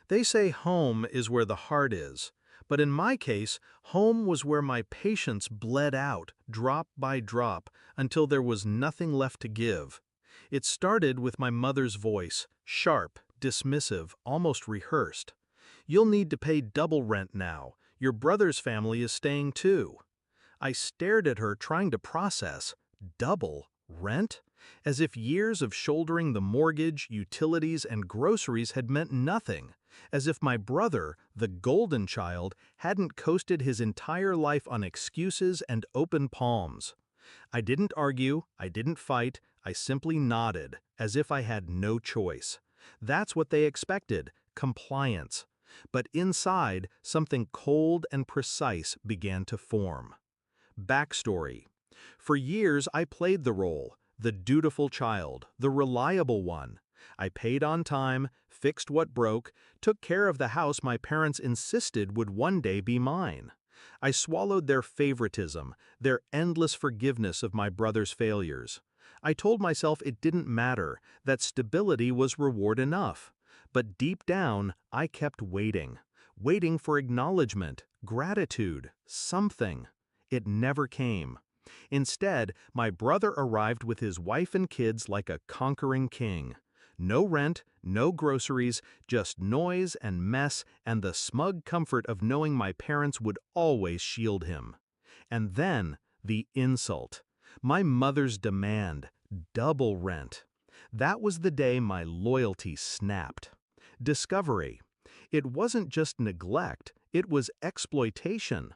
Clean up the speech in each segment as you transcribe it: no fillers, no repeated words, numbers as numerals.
They say home is where the heart is, but in my case, home was where my patience bled out, drop by drop, until there was nothing left to give. It started with my mother's voice, sharp, dismissive, almost rehearsed. "You'll need to pay double rent now. Your brother's family is staying too." I stared at her trying to process. Double rent? As if years of shouldering the mortgage, utilities, and groceries had meant nothing. As if my brother, the golden child, hadn't coasted his entire life on excuses and open palms. I didn't argue, I didn't fight, I simply nodded, as if I had no choice. That's what they expected, compliance. But inside, something cold and precise began to form. Backstory. For years I played the role, the dutiful child, the reliable one. I paid on time, fixed what broke, took care of the house my parents insisted would one day be mine. I swallowed their favoritism, their endless forgiveness of my brother's failures. I told myself it didn't matter, that stability was reward enough. But deep down, I kept waiting. Waiting for acknowledgement, gratitude, something. It never came. Instead, my brother arrived with his wife and kids like a conquering king. No rent, no groceries, just noise and mess and the smug comfort of knowing my parents would always shield him. And then, the insult. My mother's demand, double rent. That was the day my loyalty snapped. Discovery. It wasn't just neglect, it was exploitation.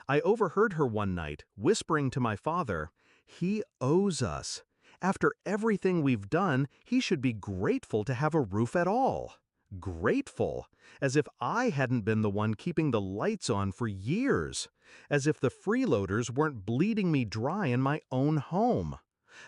I overheard her one night, whispering to my father, "He owes us. After everything we've done, he should be grateful to have a roof at all." Grateful, as if I hadn't been the one keeping the lights on for years, as if the freeloaders weren't bleeding me dry in my own home.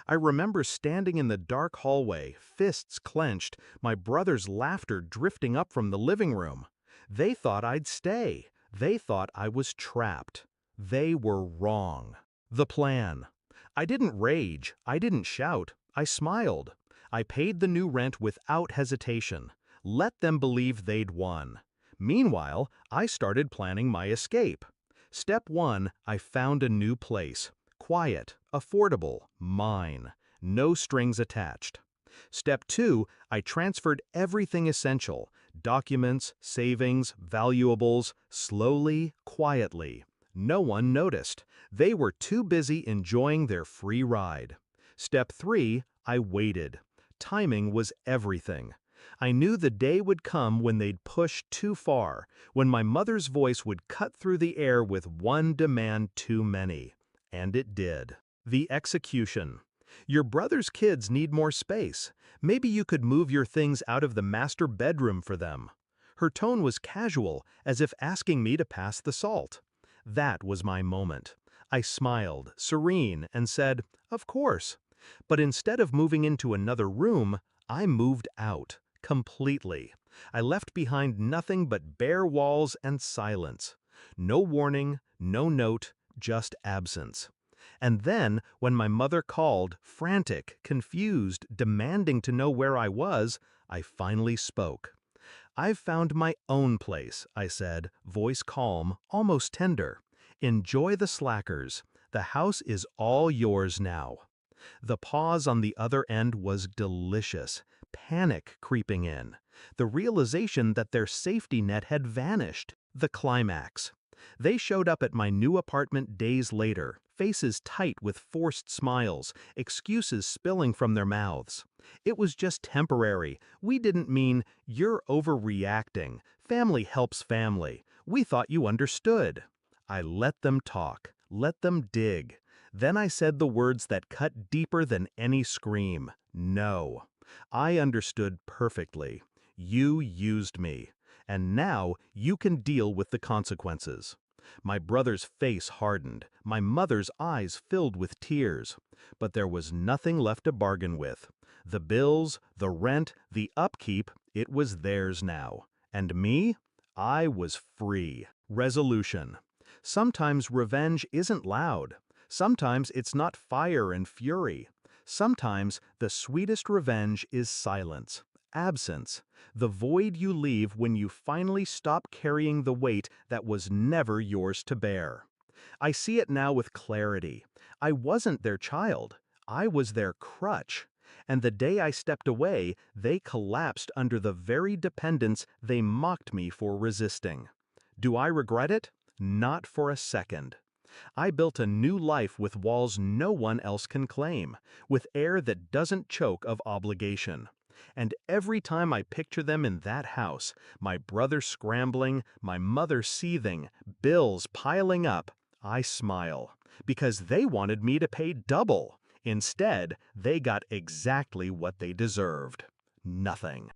I remember standing in the dark hallway, fists clenched, my brother's laughter drifting up from the living room. They thought I'd stay. They thought I was trapped. They were wrong. The plan. I didn't rage, I didn't shout, I smiled. I paid the new rent without hesitation. Let them believe they'd won. Meanwhile, I started planning my escape. Step 1, I found a new place. Quiet, affordable, mine. No strings attached. Step 2, I transferred everything essential. Documents, savings, valuables, slowly, quietly. No one noticed. They were too busy enjoying their free ride. Step 3, I waited. Timing was everything. I knew the day would come when they'd push too far, when my mother's voice would cut through the air with one demand too many. And it did. The execution. Your brother's kids need more space. Maybe you could move your things out of the master bedroom for them. Her tone was casual, as if asking me to pass the salt. That was my moment. I smiled, serene, and said, "Of course." But instead of moving into another room, I moved out, completely. I left behind nothing but bare walls and silence. No warning, no note, just absence. And then, when my mother called, frantic, confused, demanding to know where I was, I finally spoke. "I've found my own place," I said, voice calm, almost tender. "Enjoy the slackers. The house is all yours now." The pause on the other end was delicious, panic creeping in. The realization that their safety net had vanished. The climax. They showed up at my new apartment days later, faces tight with forced smiles, excuses spilling from their mouths. It was just temporary. We didn't mean, "You're overreacting. Family helps family. We thought you understood." I let them talk, let them dig. Then I said the words that cut deeper than any scream. No. I understood perfectly. You used me. And now you can deal with the consequences. My brother's face hardened, my mother's eyes filled with tears. But there was nothing left to bargain with. The bills, the rent, the upkeep, it was theirs now. And me? I was free. Resolution. Sometimes revenge isn't loud. Sometimes it's not fire and fury. Sometimes the sweetest revenge is silence. Absence, the void you leave when you finally stop carrying the weight that was never yours to bear. I see it now with clarity. I wasn't their child. I was their crutch. And the day I stepped away, they collapsed under the very dependence they mocked me for resisting. Do I regret it? Not for a second. I built a new life with walls no one else can claim, with air that doesn't choke of obligation. And every time I picture them in that house, my brother scrambling, my mother seething, bills piling up, I smile, because they wanted me to pay double. Instead, they got exactly what they deserved: nothing.